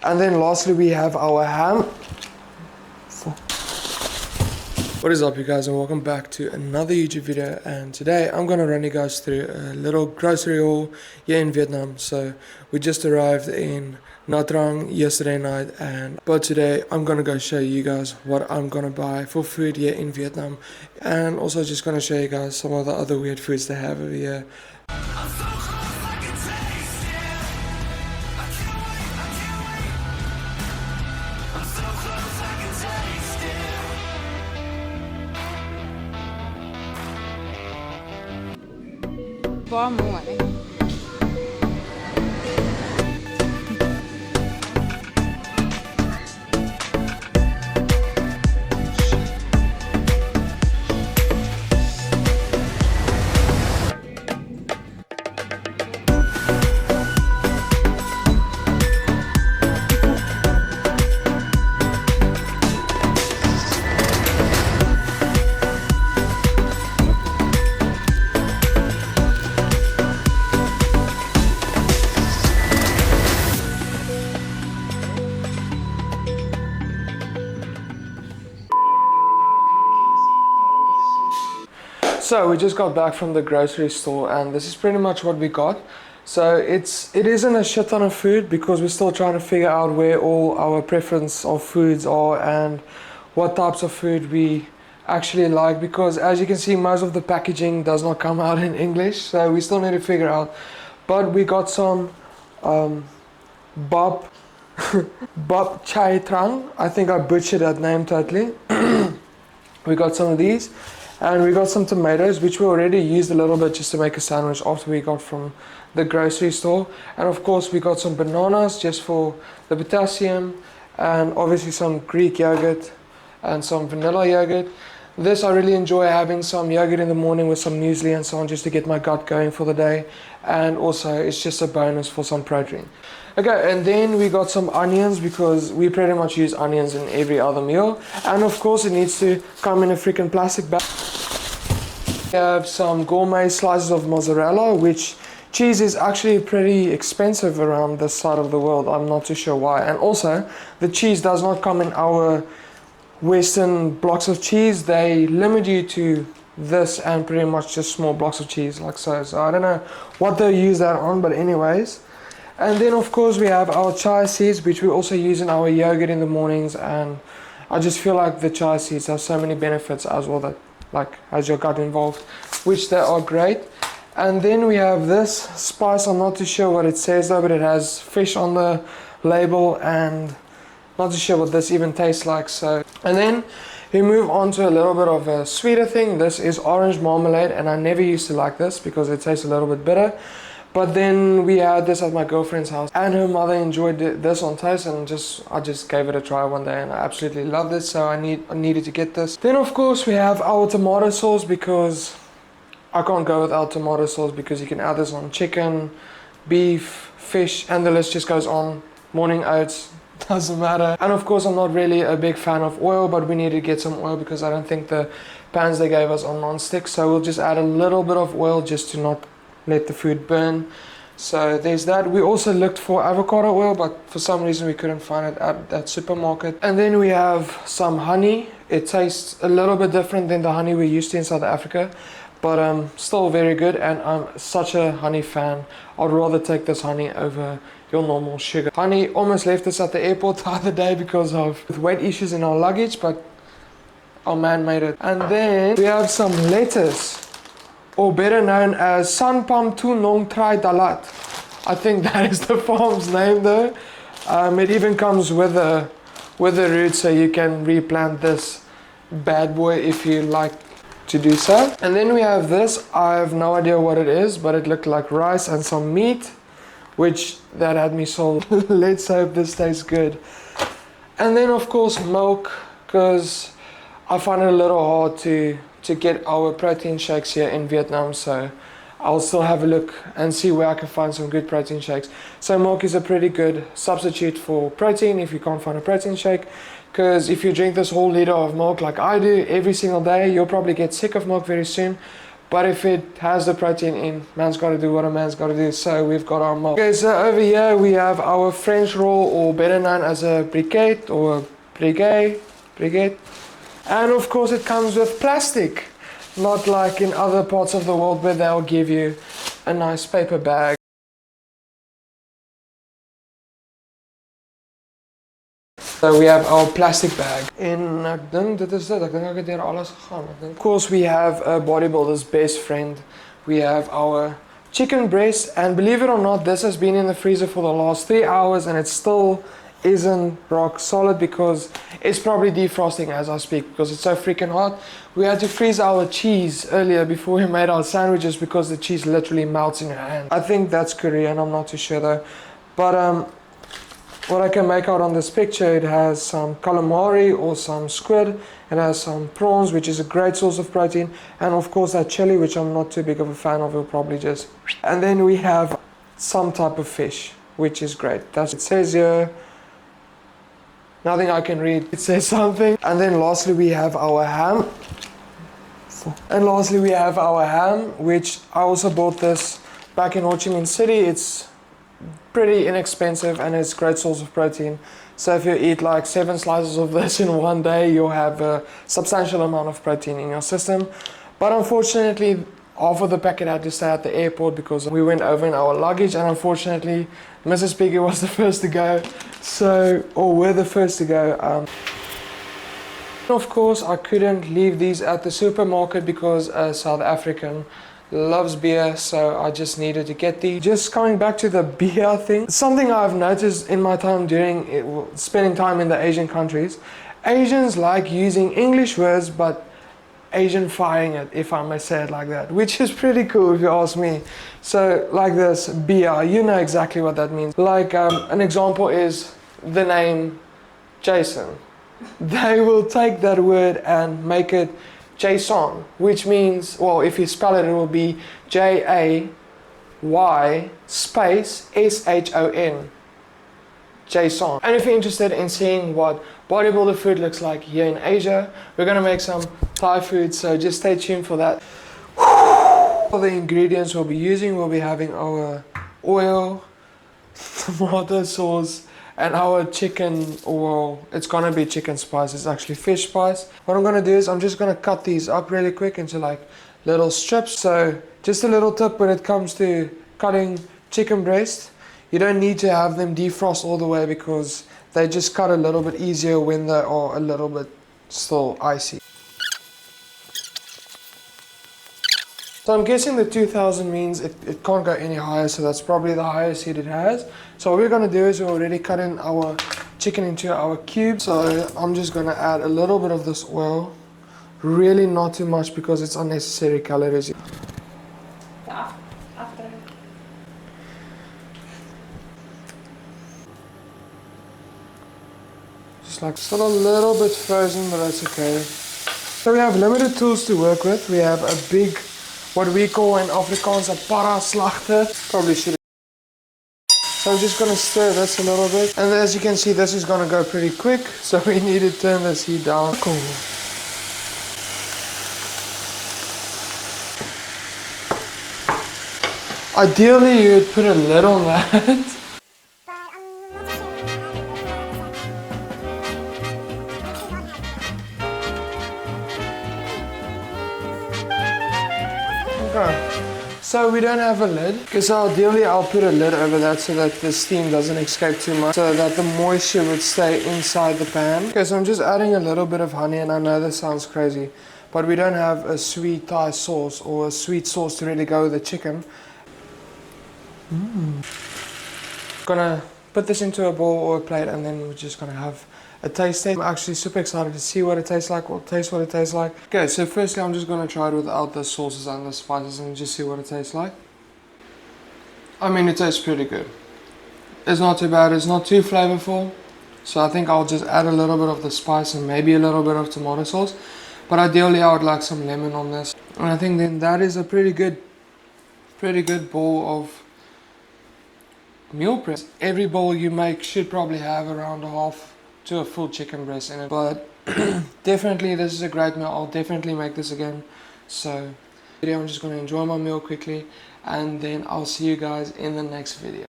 And then lastly we have our ham. What is up you guys, and welcome back to another YouTube video. And today I'm gonna run you guys through a little grocery haul here in Vietnam. So we just arrived in Nha Trang yesterday night, but today I'm gonna go show you guys what I'm gonna buy for food here in Vietnam, and also just gonna show you guys some of the other weird foods they have over here. Bó muội. So we just got back from the grocery store, and this is pretty much what we got. So it isn't a shit ton of food because we're still trying to figure out where all our preference of foods are and what types of food we actually like, because as you can see most of the packaging does not come out in English, so we still need to figure out. But we got some bop bop chai trang. I think I butchered that name totally. We got some of these. And we got some tomatoes, which we already used a little bit just to make a sandwich after we got from the grocery store. And of course we got some bananas just for the potassium, and obviously some Greek yogurt and some vanilla yogurt. This, I really enjoy having some yogurt in the morning with some muesli and so on, just to get my gut going for the day. And also it's just a bonus for some protein. Okay, and then we got some onions because we pretty much use onions in every other meal. And of course it needs to come in a freaking plastic bag. We have some gourmet slices of mozzarella, which cheese is actually pretty expensive around this side of the world. I'm not too sure why. And also the cheese does not come in our Western blocks of cheese. They limit you to this and pretty much just small blocks of cheese like so. So I don't know what they use that on, but anyways. And then of course we have our chia seeds, which we also use in our yogurt in the mornings, and I just feel like the chia seeds have so many benefits as well, that like has your gut involved, which they are great. And then we have this spice. I'm not too sure what it says though, but it has fish on the label, and not too sure what this even tastes like. So, and then we move on to a little bit of a sweeter thing. This is orange marmalade, and I never used to like this because it tastes a little bit bitter. But then we had this at my girlfriend's house, and her mother enjoyed this on toast, and I just gave it a try one day, and I absolutely loved it. So I needed to get this. Then of course we have our tomato sauce, because I can't go without tomato sauce, because you can add this on chicken, beef, fish, and the list just goes on. Morning oats, doesn't matter. And of course I'm not really a big fan of oil, but we need to get some oil because I don't think the pans they gave us are non-stick. So we'll just add a little bit of oil just to not let the food burn. So there's that. We also looked for avocado oil, but for some reason we couldn't find it at that supermarket. And then we have some honey. It tastes a little bit different than the honey we're used to in South Africa, but still very good, and I'm such a honey fan. I'd rather take this honey over your normal sugar. Honey almost left us at the airport the other day because of weight issues in our luggage, but our man made it. And then we have some lettuce, or better known as Sanpam Tu Nong Trai Dalat. I think that is the farm's name though. It even comes with a root, so you can replant this bad boy if you like to do so. And then we have this. I have no idea what it is, but it looked like rice and some meat, which that had me sold. Let's hope this tastes good. And then of course milk, because I find it a little hard to get our protein shakes here in Vietnam, so I'll still have a look and see where I can find some good protein shakes. So milk is a pretty good substitute for protein if you can't find a protein shake, because if you drink this whole liter of milk like I do every single day, you'll probably get sick of milk very soon. But if it has the protein in, man's got to do what a man's got to do. So we've got our milk. Okay, so over here we have our French roll, or better known as a briquette or briquette. And of course it comes with plastic, not like in other parts of the world where they'll give you a nice paper bag. So we have our plastic bag. En ek dink dit is dit. Ek dink ek het deur alles gegaan. Of course we have a bodybuilder's best friend. We have our chicken breast, and believe it or not, this has been in the freezer for the last 3 hours and it still isn't rock solid because it's probably defrosting as I speak because it's so freaking hot. We had to freeze our cheese earlier before we made our sandwiches because the cheese literally melts in your hand. I think that's Korean, I'm not too sure though. But what I can make out on this picture, it has some calamari or some squid, it has some prawns, which is a great source of protein, and of course that chili, which I'm not too big of a fan of, will probably just... And then we have some type of fish, which is great. That's it says here. Nothing I can read. It says something. And then lastly we have our ham. Which I also bought this back in Ho Chi Minh City. It's pretty inexpensive and it's a great source of protein. So if you eat like 7 slices of this in one day, you'll have a substantial amount of protein in your system. But unfortunately, half of the packet had to stay at the airport because we went over in our luggage, and unfortunately Mrs. Piggy was the first to go. We're the first to go. Of course, I couldn't leave these at the supermarket because a South African loves beer, so I just needed to get these. Just coming back to the beer thing, something I've noticed in my time spending time in the Asian countries, Asians like using English words but Asian-fying it, if I may say it like that, which is pretty cool if you ask me. So like this, beer, you know exactly what that means. Like an example is the name Jason. They will take that word and make it Jason, which means, well, if you spell it, it will be Jay space SHON. Jason. And if you're interested in seeing what bodybuilder food looks like here in Asia, we're gonna make some Thai food, so just stay tuned for that. All the ingredients we'll be using, we'll be having our oil, tomato sauce, and our chicken, well, it's gonna be chicken spice, it's actually fish spice. What I'm gonna do is I'm just gonna cut these up really quick into like little strips. So just a little tip when it comes to cutting chicken breast, you don't need to have them defrost all the way because they just cut a little bit easier when they are a little bit still icy. So I'm guessing the 2000 means it can't go any higher, so that's probably the highest heat it has. So what we're going to do is we're already cutting our chicken into our cubes. So I'm just going to add a little bit of this oil, really not too much because it's unnecessary calories. Just like still a little bit frozen, but that's okay. So we have limited tools to work with. We have a big, what we call in Afrikaans a para slachter. Probably should. So I'm just going to stir this a little bit. And as you can see, this is going to go pretty quick. So we need to turn this heat down. Cool. Ideally, you'd put a lid on that. So we don't have a lid, because ideally I'll put a lid over that so that the steam doesn't escape too much, so that the moisture would stay inside the pan. Okay, so I'm just adding a little bit of honey, and I know this sounds crazy, but we don't have a sweet Thai sauce or a sweet sauce to really go with the chicken. Gonna put this into a bowl or a plate, and then we're just gonna have a taste test. I'm actually super excited to see what it tastes like, or taste what it tastes like. Okay, so firstly I'm just going to try it without the sauces and the spices and just see what it tastes like. I mean, it tastes pretty good. It's not too bad, it's not too flavorful. So I think I'll just add a little bit of the spice and maybe a little bit of tomato sauce. But ideally I would like some lemon on this. And I think then that is a pretty good bowl of meal prep. Every bowl you make should probably have around a half to a full chicken breast in it, but definitely this is a great meal. I'll definitely make this again. So I'm just going to enjoy my meal quickly, and then I'll see you guys in the next video.